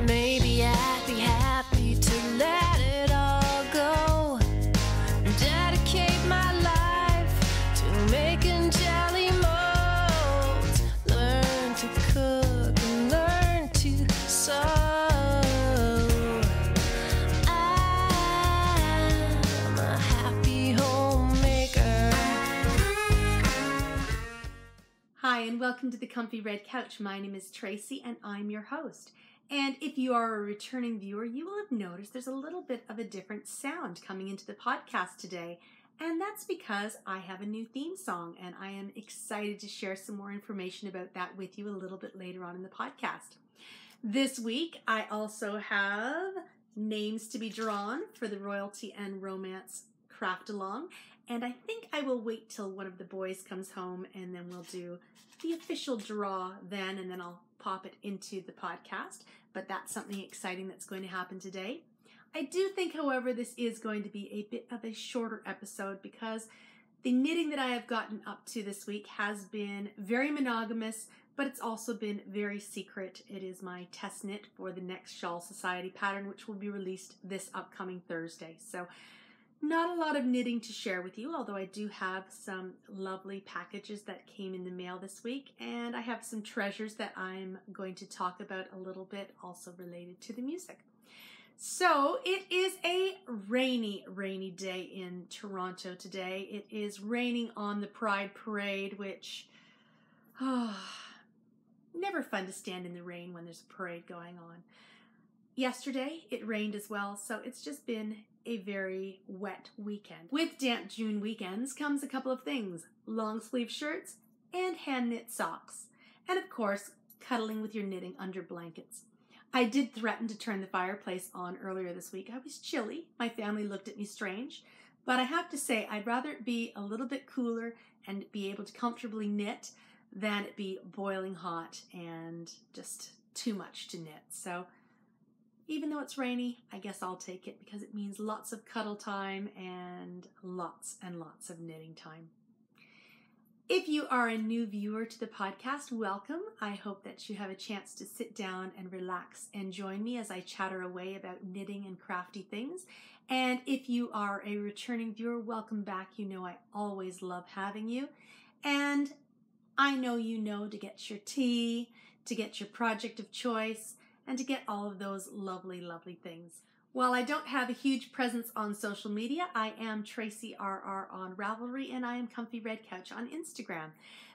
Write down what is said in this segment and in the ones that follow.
Maybe I'd be happy to let it all go. Dedicate my life to making jelly molds. Learn to cook and learn to sew. I'm a happy homemaker. Hi, and welcome to the Comfy Red Couch. My name is Tracy, and I'm your host. And if you are a returning viewer, you will have noticed there's a little bit of a different sound coming into the podcast today. And that's because I have a new theme song, and I am excited to share some more information about that with you a little bit later on in the podcast. This week, I also have names to be drawn for the Royalty and Romance Craft Along. And I think I will wait till one of the boys comes home, and then we'll do the official draw then, and then I'll pop it into the podcast. But that's something exciting that's going to happen today. I do think, however, this is going to be a bit of a shorter episode because the knitting that I have gotten up to this week has been very monogamous, but it's also been very secret. It is my test knit for the next Shawl Society pattern, which will be released this upcoming Thursday. So not a lot of knitting to share with you, although I do have some lovely packages that came in the mail this week, and I have some treasures that I'm going to talk about a little bit, also related to the music. So it is a rainy day in Toronto today. It is raining on the Pride Parade, which, never fun to stand in the rain when there's a parade going on. Yesterday, it rained as well, so it's just been a very wet weekend. With damp June weekends comes a couple of things: long sleeve shirts and hand knit socks. And of course, cuddling with your knitting under blankets. I did threaten to turn the fireplace on earlier this week. I was chilly. My family looked at me strange. But I have to say, I'd rather it be a little bit cooler and be able to comfortably knit than it be boiling hot and just too much to knit. So even though it's rainy, I guess I'll take it because it means lots of cuddle time and lots of knitting time. If you are a new viewer to the podcast, welcome. I hope that you have a chance to sit down and relax and join me as I chatter away about knitting and crafty things. And if you are a returning viewer, welcome back. You know I always love having you. And I know you know to get your tea, to get your project of choice, and to get all of those lovely things. While I don't have a huge presence on social media, I am Tracy RR on Ravelry, and I am Comfy Red Couch on Instagram.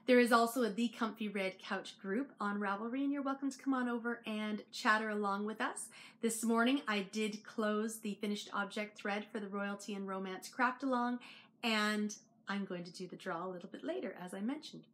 There is also a The Comfy Red Couch group on Ravelry, and you're welcome to come on over and chatter along with us. This morning, I did close the finished object thread for the Royalty and Romance Craft Along, and I'm going to do the draw a little bit later, as I mentioned.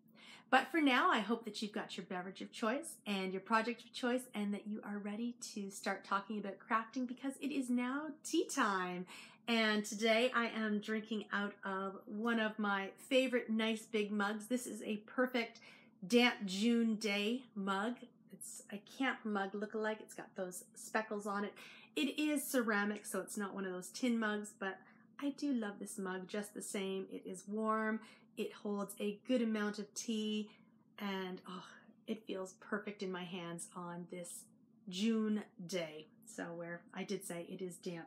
But for now, I hope that you've got your beverage of choice and your project of choice, and that you are ready to start talking about crafting because it is now tea time. And today I am drinking out of one of my favorite nice big mugs. This is a perfect damp June day mug. It's a camp mug look-alike. It's got those speckles on it. It is ceramic, so it's not one of those tin mugs, but I do love this mug just the same. It is warm. It holds a good amount of tea, and it feels perfect in my hands on this June day. So where I did say it is damp.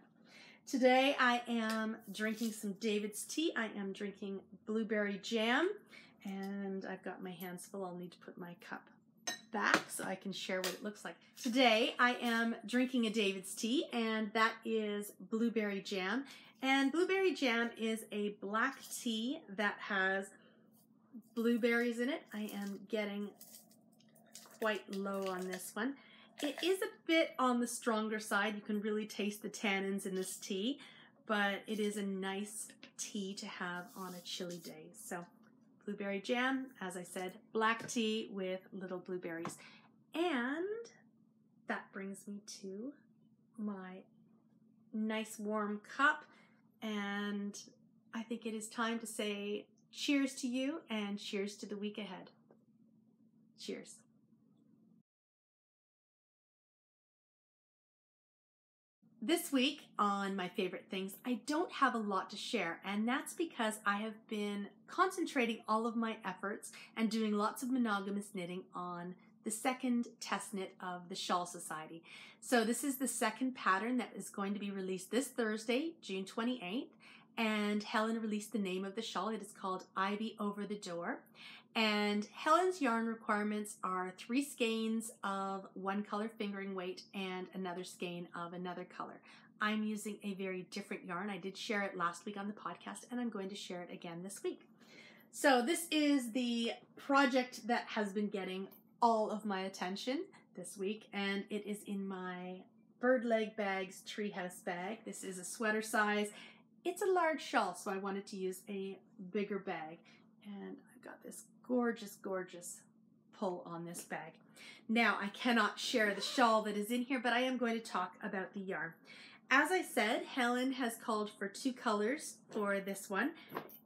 Today I am drinking some David's tea. I am drinking blueberry jam, and I've got my hands full. I'll need to put my cup back so I can share what it looks like. Today I am drinking a David's tea, and that is blueberry jam. And blueberry jam is a black tea that has blueberries in it. I am getting quite low on this one. It is a bit on the stronger side. You can really taste the tannins in this tea, but it is a nice tea to have on a chilly day. So blueberry jam, as I said, black tea with little blueberries. And that brings me to my nice warm cup. And I think it is time to say cheers to you and cheers to the week ahead. Cheers. This week on My Favorite Things, I don't have a lot to share, and that's because I have been concentrating all of my efforts and doing lots of monogamous knitting on the second test knit of the Shawl Society. So this is the second pattern that is going to be released this Thursday, June 28th. And Helen released the name of the shawl. It is called Ivy Over the Door. And Helen's yarn requirements are 3 skeins of one color fingering weight and another skein of another color. I'm using a very different yarn. I did share it last week on the podcast, and I'm going to share it again this week. So this is the project that has been getting all of my attention this week, and it is in my Bird Leg Bags Treehouse bag. This is a sweater size. It's a large shawl, so I wanted to use a bigger bag. And I've got this gorgeous, gorgeous pull on this bag. Now, I cannot share the shawl that is in here, but I am going to talk about the yarn. As I said, Helen has called for 2 colors for this one.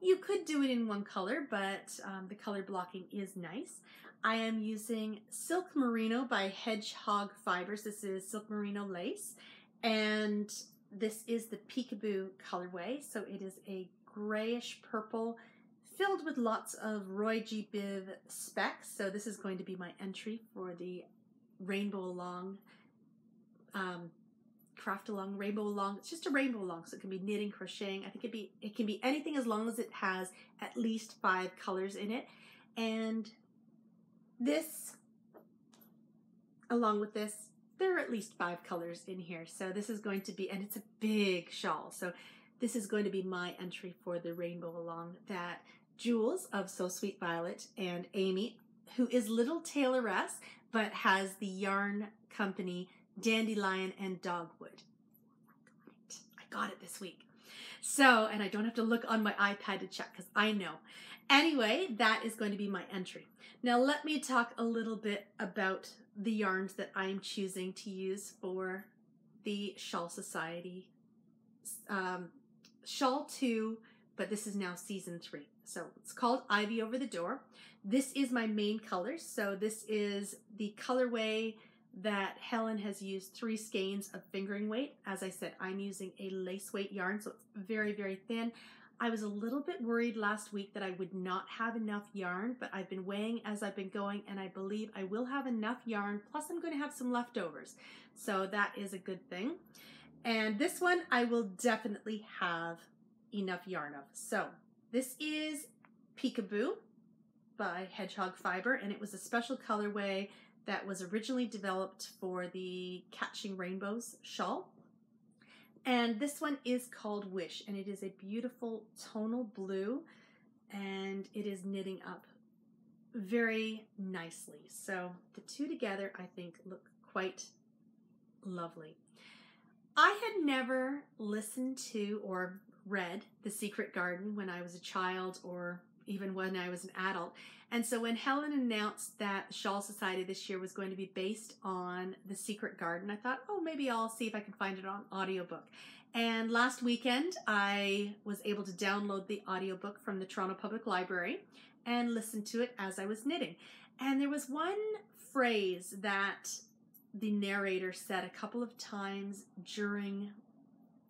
You could do it in 1 color, but the color blocking is nice. I am using Silk Merino by Hedgehog Fibers. This is Silk Merino lace, and this is the Peekaboo colorway. So it is a grayish purple filled with lots of Roy G. Biv specks. So this is going to be my entry for the Rainbow Along, Craft Along, Rainbow Along. It's just a Rainbow Along, so it can be knitting, crocheting. I think it can be anything as long as it has at least 5 colors in it. And this, along with this, there are at least 5 colors in here. So this is going to be, and it's a big shawl. So this is going to be my entry for the Rainbow Along that Jules of So Sweet Violet and Amy, who is Little Tailoress, but has the yarn company Dandelion and Dogwood. I got it this week. So, and I don't have to look on my iPad to check because I know. Anyway, that is going to be my entry. Now let me talk a little bit about the yarns that I'm choosing to use for the Shawl Society. Shawl 2, but this is now season 3. So it's called Ivy Over the Door. This is my main color. So this is the colorway that Helen has used 3 skeins of fingering weight. As I said, I'm using a lace weight yarn, so it's very, very thin. I was a little bit worried last week that I would not have enough yarn, but I've been weighing as I've been going, and I believe I will have enough yarn, plus I'm going to have some leftovers. So that is a good thing. And this one I will definitely have enough yarn of. So this is Peekaboo by Hedgehog Fiber, and it was a special colorway that was originally developed for the Catching Rainbows shawl. And this one is called Wish, and it is a beautiful tonal blue, and it is knitting up very nicely. So the 2 together, I think, look quite lovely. I had never listened to or read The Secret Garden when I was a child or even when I was an adult. And so when Helen announced that the Shawl Society this year was going to be based on The Secret Garden, I thought, oh, maybe I'll see if I can find it on audiobook. And last weekend, I was able to download the audiobook from the Toronto Public Library and listen to it as I was knitting. And there was one phrase that the narrator said a couple of times during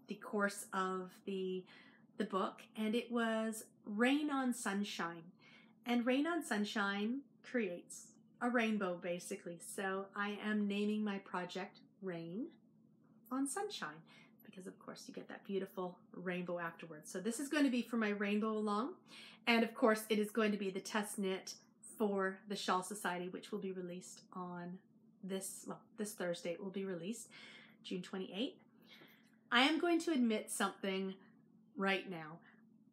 the course of the book, and it was rain on sunshine. And rain on sunshine creates a rainbow, basically. So I am naming my project Rain on Sunshine because, of course, you get that beautiful rainbow afterwards. So this is going to be for my Rainbow Along. And, of course, it is going to be the test knit for the Shawl Society, which will be released on this Thursday. It will be released June 28th. I am going to admit something right now.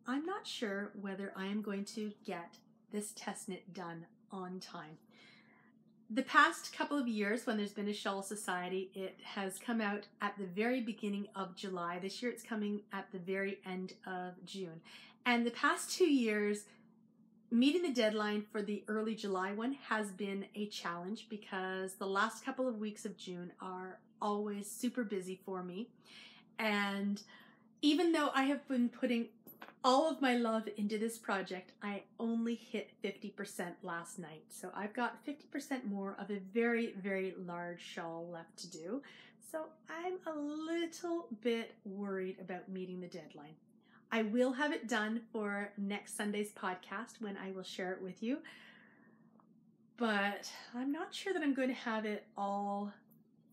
I'm not sure whether I am going to get this test knit done on time. The past couple of years when there's been a Shawl Society, it has come out at the very beginning of July. This year it's coming at the very end of June. And the past 2 years, meeting the deadline for the early July one has been a challenge because the last couple of weeks of June are always super busy for me. And even though I have been putting all of my love into this project, I only hit 50% last night. So I've got 50% more of a very, very large shawl left to do. So I'm a little bit worried about meeting the deadline. I will have it done for next Sunday's podcast when I will share it with you. but I'm not sure that I'm going to have it all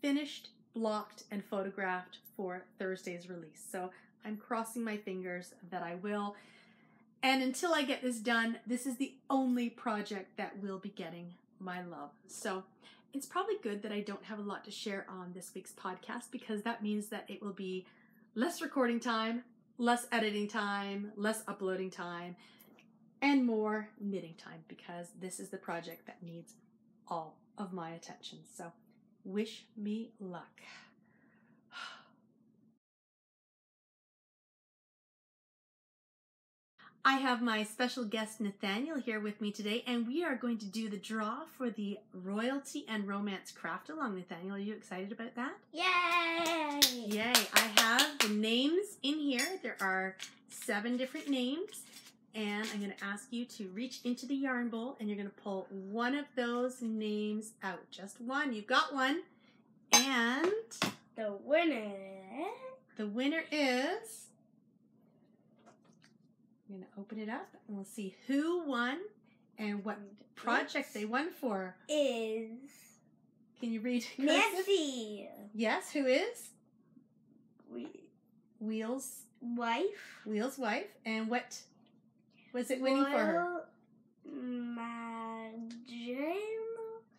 finished, blocked, and photographed for Thursday's release. So I'm crossing my fingers that I will. And until I get this done, this is the only project that will be getting my love. So it's probably good that I don't have a lot to share on this week's podcast, because that means that it will be less recording time, less editing time, less uploading time, and more knitting time, because this is the project that needs all of my attention. So wish me luck. I have my special guest Nathaniel here with me today, and we are going to do the draw for the Royalty and Romance Craft Along. Nathaniel, are you excited about that? Yay! Yay! I have the names in here. There are 7 different names, and I'm going to ask you to reach into the yarn bowl, and you're going to pull one of those names out. Just one. You've got one. And The winner is... I'm going to open it up, and we'll see who won and what project they won for. is Can you read? Nancy. Yes, who is? Wheel's Wife. And what was it winning for her?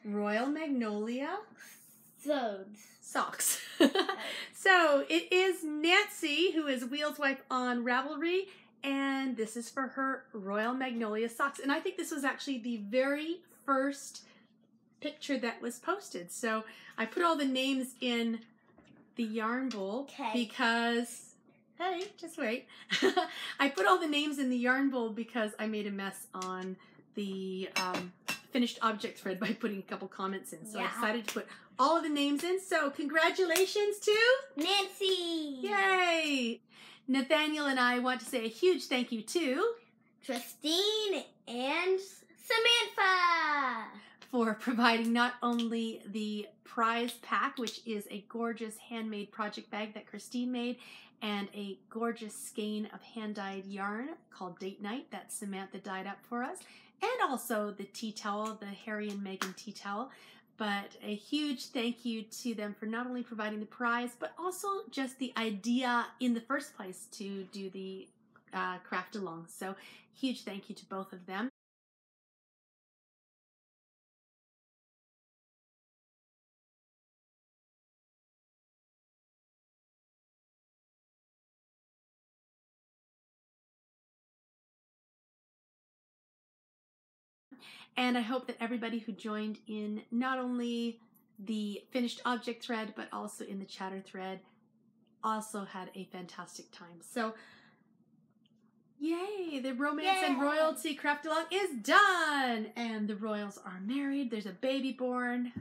Royal Magnolia Socks. So it is Nancy who is Wheel's wife on Ravelry, and this is for her Royal Magnolia Socks. And I think this was actually the very first picture that was posted. So I put all the names in the yarn bowl because... Hey, just wait. I put all the names in the yarn bowl because I made a mess on the finished object thread by putting a couple comments in. So I decided to put all of the names in. So congratulations to Nancy. Yay! Nathaniel and I want to say a huge thank you to Christine and Samantha for providing not only the prize pack, which is a gorgeous handmade project bag that Christine made, and a gorgeous skein of hand-dyed yarn called Date Night that Samantha dyed up for us, and also the tea towel, the Harry and Meghan tea towel. But a huge thank you to them for not only providing the prize, but also just the idea in the first place to do the craft along. So huge thank you to both of them. And I hope that everybody who joined in not only the finished object thread, but also in the chatter thread, also had a fantastic time. So, yay! The Romance and Royalty Craft Along is done! And the royals are married. There's a baby born.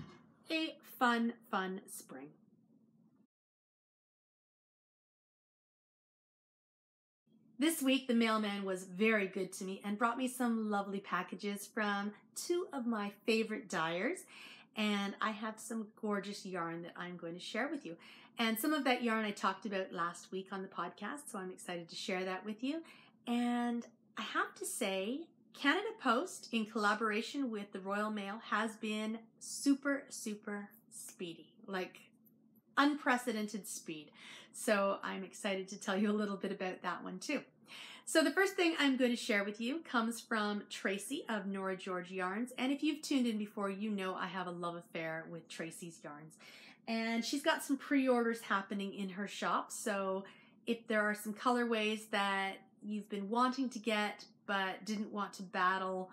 A fun, fun spring. This week, the mailman was very good to me and brought me some lovely packages from 2 of my favorite dyers. And I have some gorgeous yarn that I'm going to share with you. And some of that yarn I talked about last week on the podcast, so I'm excited to share that with you. And I have to say, Canada Post, in collaboration with the Royal Mail, has been super, super speedy. Like, unprecedented speed. So I'm excited to tell you a little bit about that one too. So the first thing I'm going to share with you comes from Tracy of Nora George Yarns. And if you've tuned in before, you know I have a love affair with Tracy's yarns. And she's got some pre-orders happening in her shop. So if there are some colorways that you've been wanting to get but didn't want to battle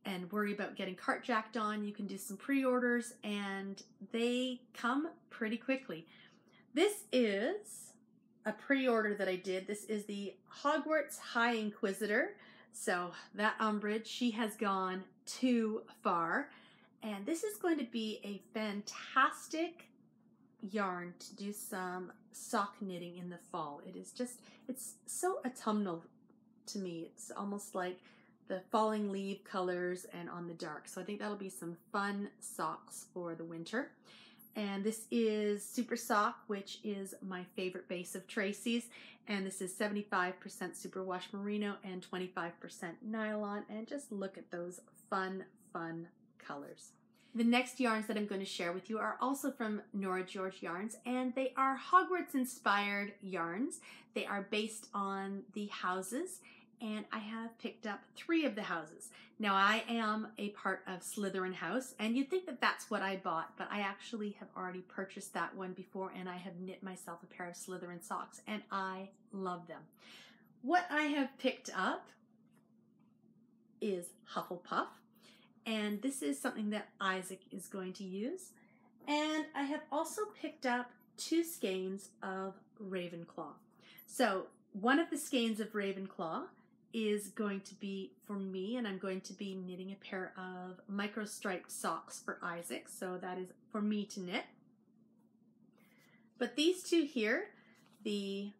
and worry about getting cart jacked on, you can do some pre-orders and they come pretty quickly. This is a pre-order that I did. This is the Hogwarts High Inquisitor. So that Umbridge, she has gone too far. And this is going to be a fantastic yarn to do some sock knitting in the fall. It is just, it's so autumnal to me. It's almost like the falling leaf colors and on the dark. So I think that'll be some fun socks for the winter. And this is Super Sock, which is my favorite base of Tracy's. And this is 75% superwash merino and 25% nylon. And just look at those fun, fun colors. The next yarns that I'm going to share with you are also from Nora George Yarns, and they are Hogwarts-inspired yarns. They are based on the houses, and I have picked up 3 of the houses. Now, I am a part of Slytherin House, and you'd think that that's what I bought, but I actually have already purchased that one before, and I have knit myself a pair of Slytherin socks, and I love them. What I have picked up is Hufflepuff, and this is something that Isaac is going to use. And I have also picked up 2 skeins of Ravenclaw. So one of the skeins of Ravenclaw is going to be for me, and I'm going to be knitting a pair of micro-striped socks for Isaac, so that is for me to knit. But these 2 here, the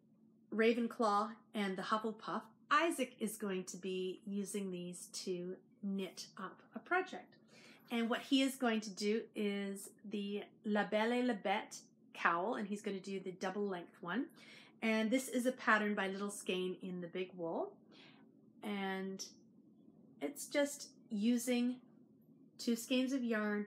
Ravenclaw and the Hufflepuff, Isaac is going to be using these to knit up a project. And what he is going to do is the La Belle et la Bête cowl, and he's going to do the double length one. And this is a pattern by Little Skein in the Big Wool. And it's just using 2 skeins of yarn.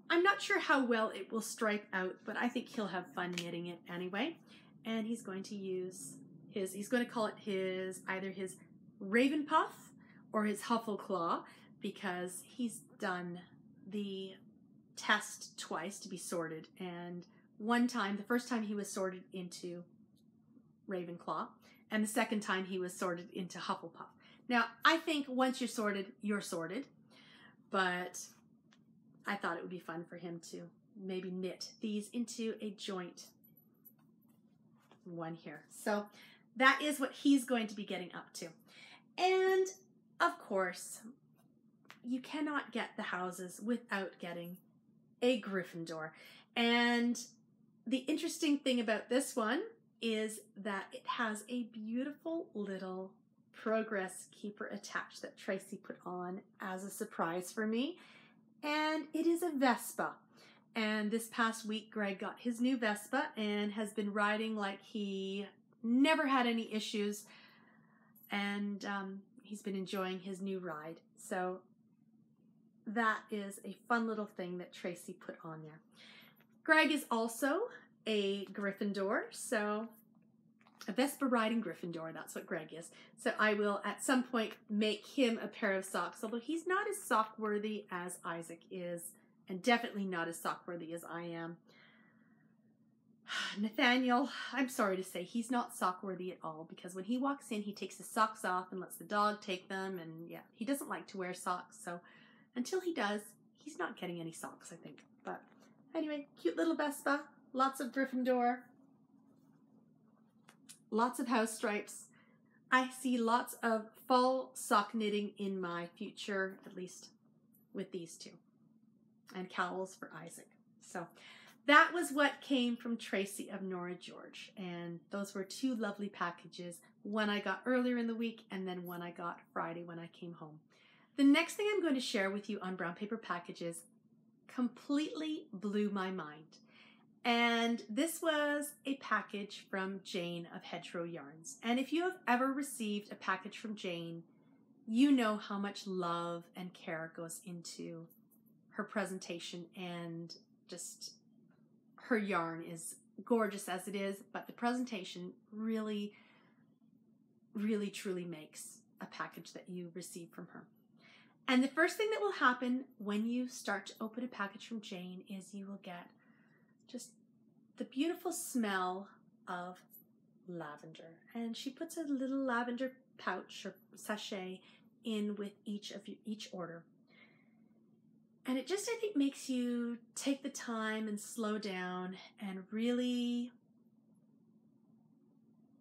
I'm not sure how well it will stripe out, but I think he'll have fun knitting it anyway. And he's going to use he's going to call it either his Ravenpuff or his Huffleclaw, because he's done the test twice to be sorted. And the first time he was sorted into Ravenclaw, and the second time he was sorted into Hufflepuff. Now, I think once you're sorted, but I thought it would be fun for him to maybe knit these into a joint one here. So that is what he's going to be getting up to. And of course, you cannot get the houses without getting a Gryffindor. And the interesting thing about this one is that it has a beautiful little progress keeper attached that Tracy put on as a surprise for me. And it is a Vespa. And this past week, Greg got his new Vespa and has been riding like he never had any issues. And he's been enjoying his new ride. So that is a fun little thing that Tracy put on there. Greg is also a Gryffindor, so a Vespa riding Gryffindor, that's what Greg is. So I will at some point make him a pair of socks, although he's not as sock worthy as Isaac is, and definitely not as sock worthy as I am. Nathaniel, I'm sorry to say, he's not sock worthy at all, because when he walks in, he takes his socks off and lets the dog take them, and yeah, he doesn't like to wear socks, so until he does, he's not getting any socks, I think. But anyway, cute little Vespa, lots of Gryffindor, lots of house stripes. I see lots of fall sock knitting in my future, at least with these 2, and cowls for Isaac. So that was what came from Tracy of Nora George, and those were 2 lovely packages. One I got earlier in the week, and then one I got Friday when I came home. The next thing I'm going to share with you on brown paper packages completely blew my mind. And this was a package from Jane of Hedgerow Yarns. And if you have ever received a package from Jane, you know how much love and care goes into her presentation, and just her yarn is gorgeous as it is, but the presentation really, really, truly makes a package that you receive from her. And the first thing that will happen when you start to open a package from Jane is you will get just the beautiful smell of lavender. And she puts a little lavender pouch or sachet in with each order. And it just, I think, makes you take the time and slow down and really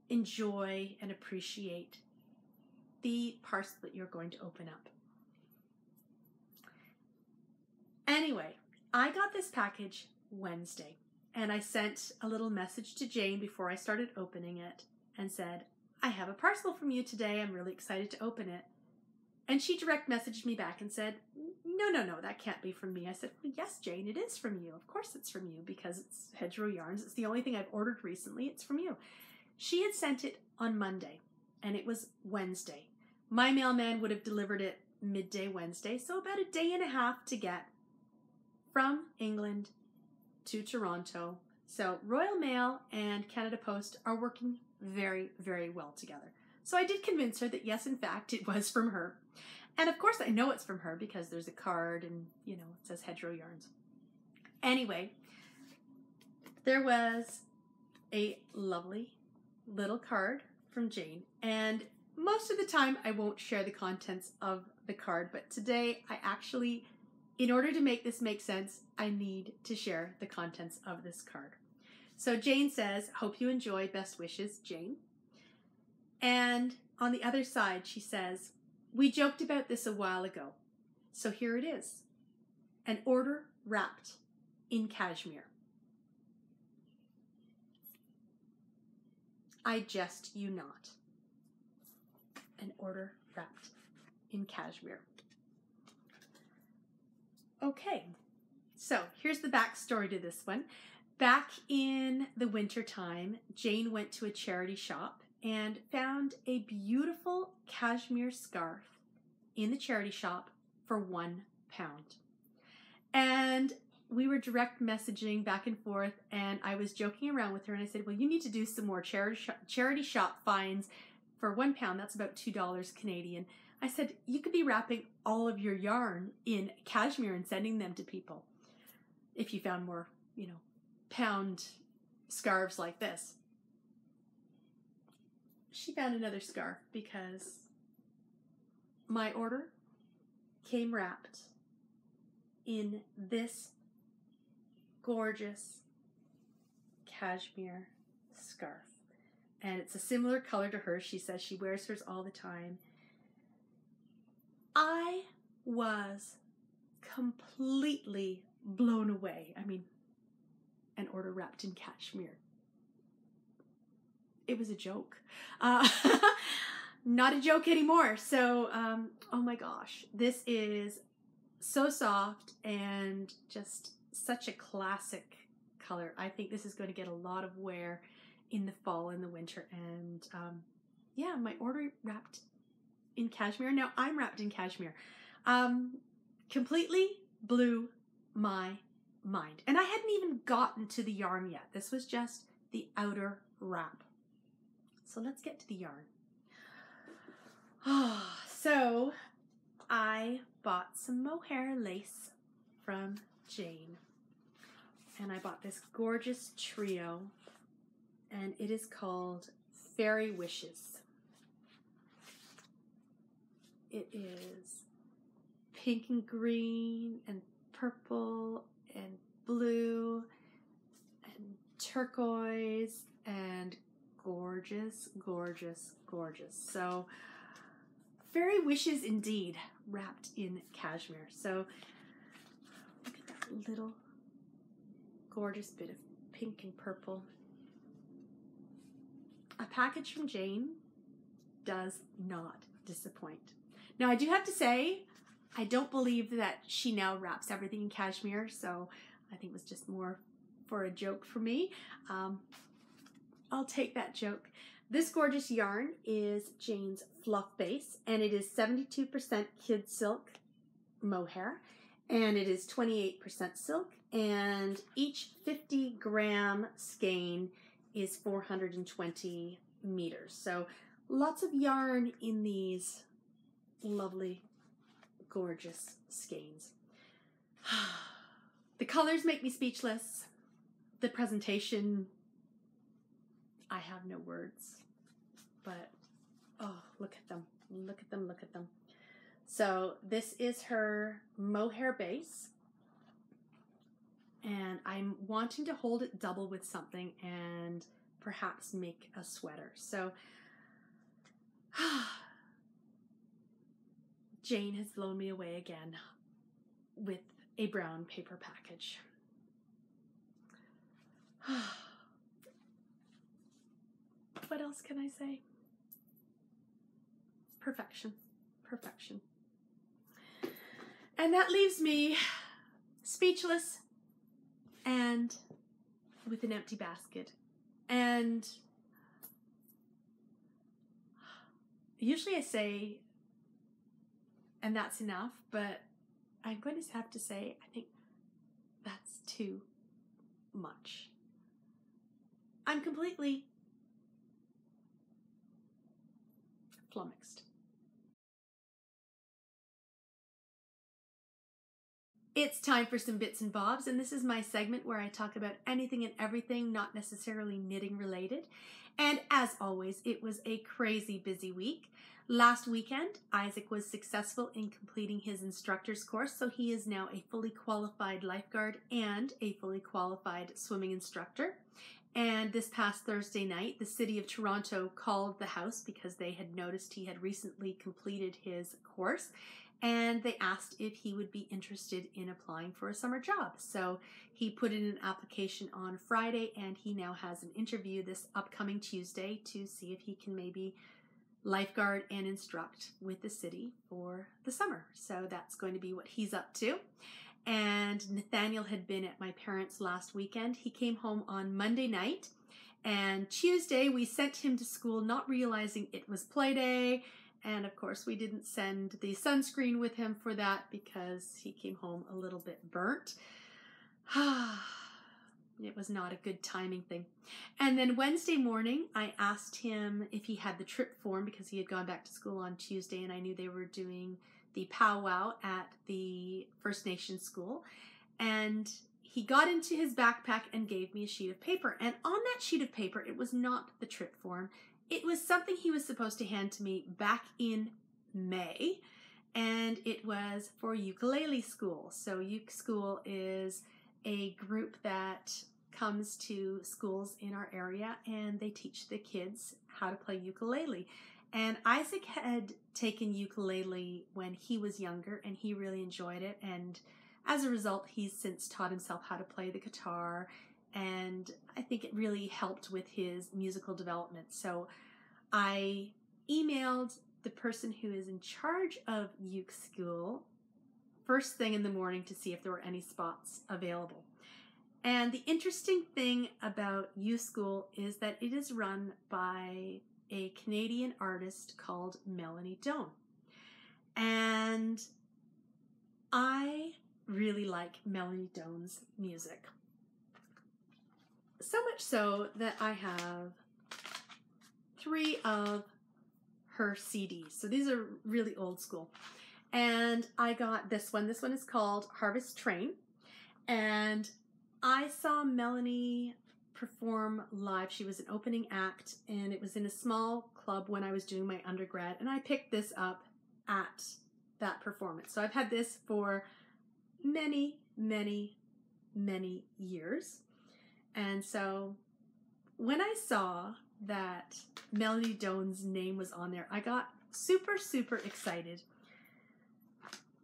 enjoy and appreciate the parcel that you're going to open up. Anyway, I got this package Wednesday, and I sent a little message to Jane before I started opening it and said, I have a parcel from you today. I'm really excited to open it. And she direct messaged me back and said, no, that can't be from me. I said, well, yes, Jane, it is from you. Of course it's from you, because it's Hedgerow Yarns. It's the only thing I've ordered recently. It's from you. She had sent it on Monday, and it was Wednesday. My mailman would have delivered it midday Wednesday, so about a day and a half to get. from England to Toronto. So Royal Mail and Canada Post are working very, very well together. So I did convince her that yes, in fact, it was from her. And of course I know it's from her because there's a card and, you know, it says Hedgerow Yarns. Anyway, there was a lovely little card from Jane. And most of the time I won't share the contents of the card, but today I actually, in order to make this make sense, I need to share the contents of this card. So Jane says, "Hope you enjoy. Best wishes, Jane." And on the other side, she says, "We joked about this a while ago, so here it is. An order wrapped in cashmere. I jest you not. An order wrapped in cashmere." Okay, so here's the backstory to this one. Back in the winter time, Jane went to a charity shop and found a beautiful cashmere scarf in the charity shop for £1. And we were direct messaging back and forth, and I was joking around with her, and I said, well, you need to do some more charity shop finds for £1. That's about $2 Canadian. I said, you could be wrapping all of your yarn in cashmere and sending them to people if you found more, you know, pound scarves like this. She found another scarf because my order came wrapped in this gorgeous cashmere scarf. And it's a similar color to hers. She says she wears hers all the time. I was completely blown away. I mean, an order wrapped in cashmere. It was a joke. Not a joke anymore. So, oh my gosh, this is so soft and just such a classic color. I think this is going to get a lot of wear in the fall and the winter. And yeah, my order wrapped in cashmere. Now I'm wrapped in cashmere. Completely blew my mind. And I hadn't even gotten to the yarn yet. This was just the outer wrap. So let's get to the yarn. So I bought some mohair lace from Jane. And I bought this gorgeous trio. And it is called Fairy Wishes. It is pink and green and purple and blue and turquoise and gorgeous, gorgeous, gorgeous. So Fairy Wishes indeed, wrapped in cashmere. So look at that little gorgeous bit of pink and purple. A package from Jane does not disappoint. Now I do have to say, I don't believe that she now wraps everything in cashmere, so I think it was just more for a joke for me. I'll take that joke. This gorgeous yarn is Jane's Fluff Base, and it is 72% kid silk mohair, and it is 28% silk, and each 50-gram skein is 420 meters. So lots of yarn in these lovely, gorgeous skeins. The colors make me speechless. The presentation, I have no words, but oh, look at them, look at them, look at them. So this is her mohair base, and I'm wanting to hold it double with something and perhaps make a sweater. So Jane has blown me away again with a brown paper package. What else can I say? Perfection, perfection. And that leaves me speechless and with an empty basket. And usually I say, and that's enough, but I'm going to have to say, I think too much. I'm completely flummoxed. It's time for some bits and bobs, and this is my segment where I talk about anything and everything, not necessarily knitting related. And as always, it was a crazy busy week. Last weekend, Isaac was successful in completing his instructor's course, so he is now a fully qualified lifeguard and a fully qualified swimming instructor. And this past Thursday night, the city of Toronto called the house because they had noticed he had recently completed his course, and they asked if he would be interested in applying for a summer job. So he put in an application on Friday, and he now has an interview this upcoming Tuesday to see if he can maybe lifeguard and instruct with the city for the summer. So that's going to be what he's up to. And Nathaniel had been at my parents' last weekend. He came home on Monday night, and Tuesday we sent him to school not realizing it was play day. And of course we didn't send the sunscreen with him for that because he came home a little bit burnt. It was not a good timing thing. And then Wednesday morning, I asked him if he had the trip form because he had gone back to school on Tuesday, and I knew they were doing the powwow at the First Nations school. And he got into his backpack and gave me a sheet of paper. And on that sheet of paper, it was not the trip form. It was something he was supposed to hand to me back in May, and it was for ukulele school. So uke school is a group that comes to schools in our area, and they teach the kids how to play ukulele. And Isaac had taken ukulele when he was younger, and he really enjoyed it. And as a result, he's since taught himself how to play the guitar, and I think it really helped with his musical development. So I emailed the person who is in charge of uke school first thing in the morning to see if there were any spots available. And the interesting thing about uke school is that it is run by a Canadian artist called Melanie Doan. And I really like Melanie Doan's music. So much so that I have 3 of her CDs. So these are really old school. And I got this one. This one is called Harvest Train. And I saw Melanie perform live. She was an opening act, and it was in a small club when I was doing my undergrad. And I picked this up at that performance. So I've had this for many, many, many years. And so when I saw that Melanie Doan's name was on there, I got super, super excited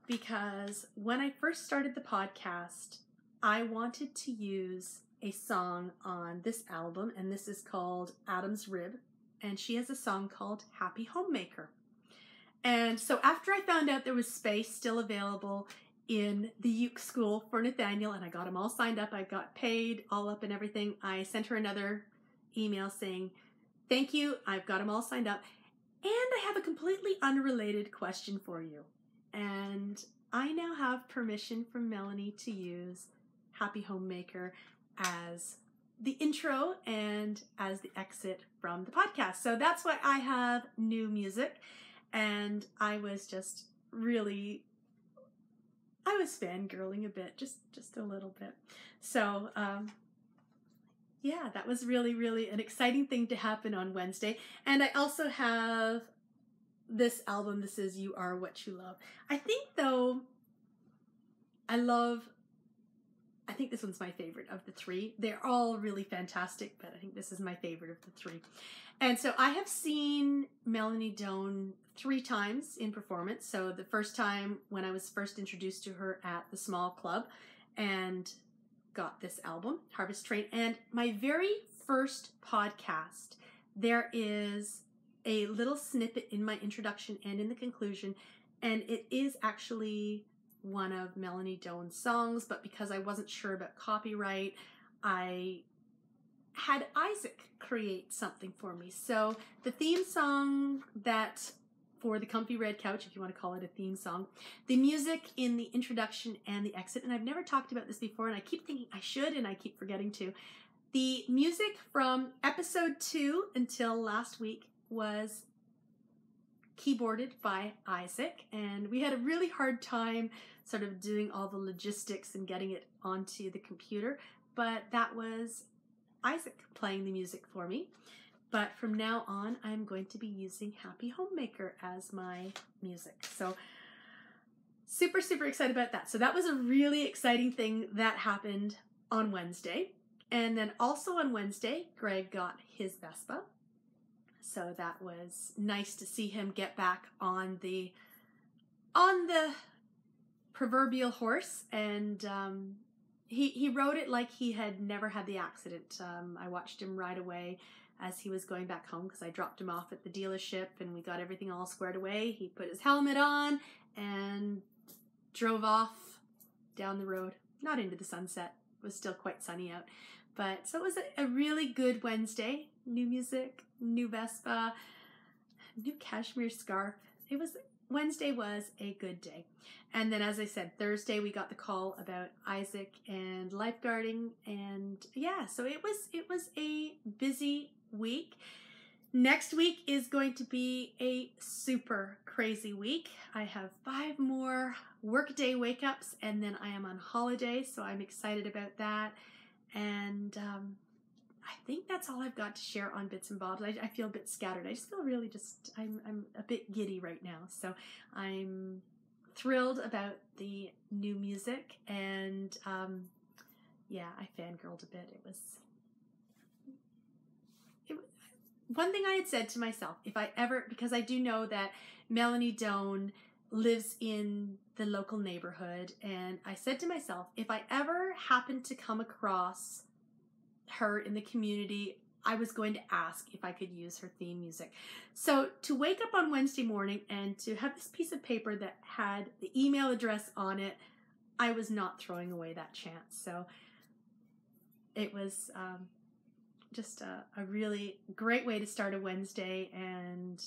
because when I first started the podcast, I wanted to use a song on this album, and this is called Adam's Rib, and she has a song called Happy Homemaker. And so after I found out there was space still available in the uke school for Nathaniel, and I got him all signed up, I got paid all up and everything, I sent her another email saying, thank you, I've got him all signed up, and I have a completely unrelated question for you. And I now have permission from Melanie to use Happy Homemaker as the intro and as the exit from the podcast. So that's why I have new music, and I was just really, I was fangirling a bit, just a little bit. So, yeah, that was really, really an exciting thing to happen on Wednesday. And I also have this album. This is You Are What You Love. I think, though, I think this one's my favorite of the 3. They're all really fantastic, but I think this is my favorite of the 3. And so I have seen Melanie Doan 3 times in performance. So the first time when I was first introduced to her at the small club and got this album, Harvest Train. And my very first podcast, there is a little snippet in my introduction and in the conclusion, and it is actually one of Melanie Doan's songs, but because I wasn't sure about copyright, I had Isaac create something for me. So the theme song that for the Comfy Red Couch, if you want to call it a theme song. The music in the introduction and the exit, and I've never talked about this before, and I keep thinking I should, and I keep forgetting to. The music from episode 2 until last week was keyboarded by Isaac, and we had a really hard time sort of doing all the logistics and getting it onto the computer, but that was Isaac playing the music for me. But from now on, I'm going to be using Happy Homemaker as my music. So super, super excited about that. So that was a really exciting thing that happened on Wednesday. And then also on Wednesday, Greg got his Vespa. So that was nice to see him get back on the proverbial horse, and he rode it like he had never had the accident. I watched him ride away as he was going back home because I dropped him off at the dealership and we got everything all squared away. He put his helmet on and drove off down the road, not into the sunset. It was still quite sunny out. But so it was a really good Wednesday. New music, new Vespa, new cashmere scarf. Wednesday was a good day. And then, as I said, Thursday we got the call about Isaac and lifeguarding, and yeah, so it was a busy week. Next week is going to be a super crazy week. I have 5 more workday wake-ups, and then I am on holiday, so I'm excited about that. And I think that's all I've got to share on Bits and Bobs. I feel a bit scattered. I just feel really I'm a bit giddy right now. So I'm thrilled about the new music, and yeah, I fangirled a bit. It was one thing I had said to myself, if I ever, because I do know that Melanie Doan lives in the local neighborhood, and I said to myself, if I ever happened to come across her in the community, I was going to ask if I could use her theme music. So to wake up on Wednesday morning and to have this piece of paper that had the email address on it, I was not throwing away that chance. So it was just a really great way to start a Wednesday, and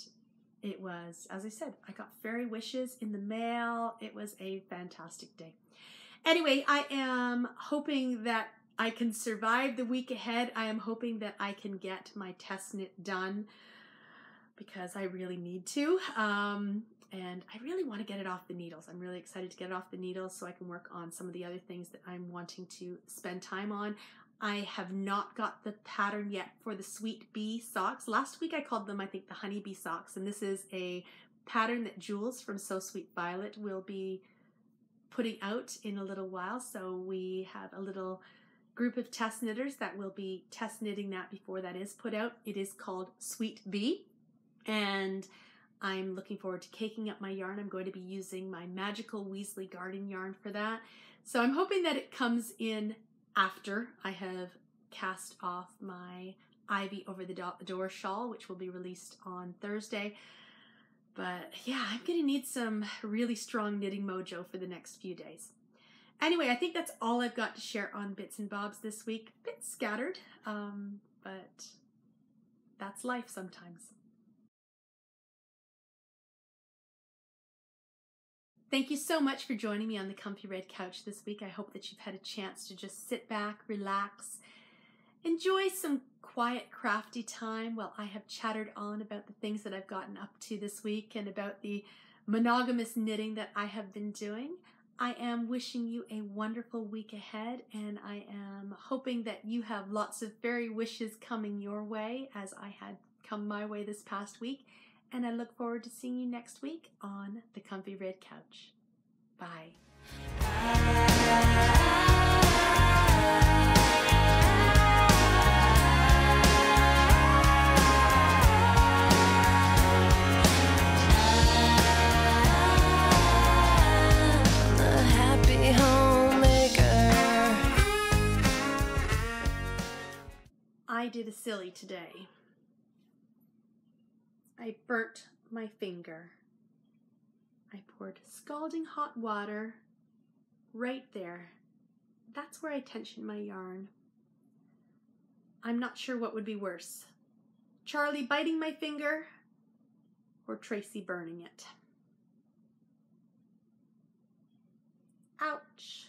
it was, as I said, I got fairy wishes in the mail. It was a fantastic day. Anyway, I am hoping that I can survive the week ahead. I am hoping that I can get my test knit done because I really need to. And I really want to get it off the needles. I'm really excited to get it off the needles so I can work on some of the other things that I'm wanting to spend time on. I have not got the pattern yet for the Sweet Bee socks. Last week I called them, I think, the Honeybee socks, and this is a pattern that Jules from So Sweet Violet will be putting out in a little while. So we have a little group of test knitters that will be test knitting that before that is put out. It is called Sweet Bee, and I'm looking forward to caking up my yarn. I'm going to be using my Magical Weasley Garden yarn for that. So I'm hoping that it comes in after I have cast off my Ivy Over the Door shawl, which will be released on Thursday. But yeah, I'm going to need some really strong knitting mojo for the next few days. Anyway, I think that's all I've got to share on Bits and Bobs this week. A bit scattered, but that's life sometimes. Thank you so much for joining me on the Comfy Red Couch this week. I hope that you've had a chance to just sit back, relax, enjoy some quiet, crafty time while I have chattered on about the things that I've gotten up to this week and about the monogamous knitting that I have been doing. I am wishing you a wonderful week ahead, and I am hoping that you have lots of fairy wishes coming your way as I had come my way this past week. And I look forward to seeing you next week on the Comfy Red Couch. Bye. The happy homemaker. I did a silly today. I burnt my finger. I poured scalding hot water right there. That's where I tensioned my yarn. I'm not sure what would be worse. Charlie biting my finger or Tracy burning it. Ouch.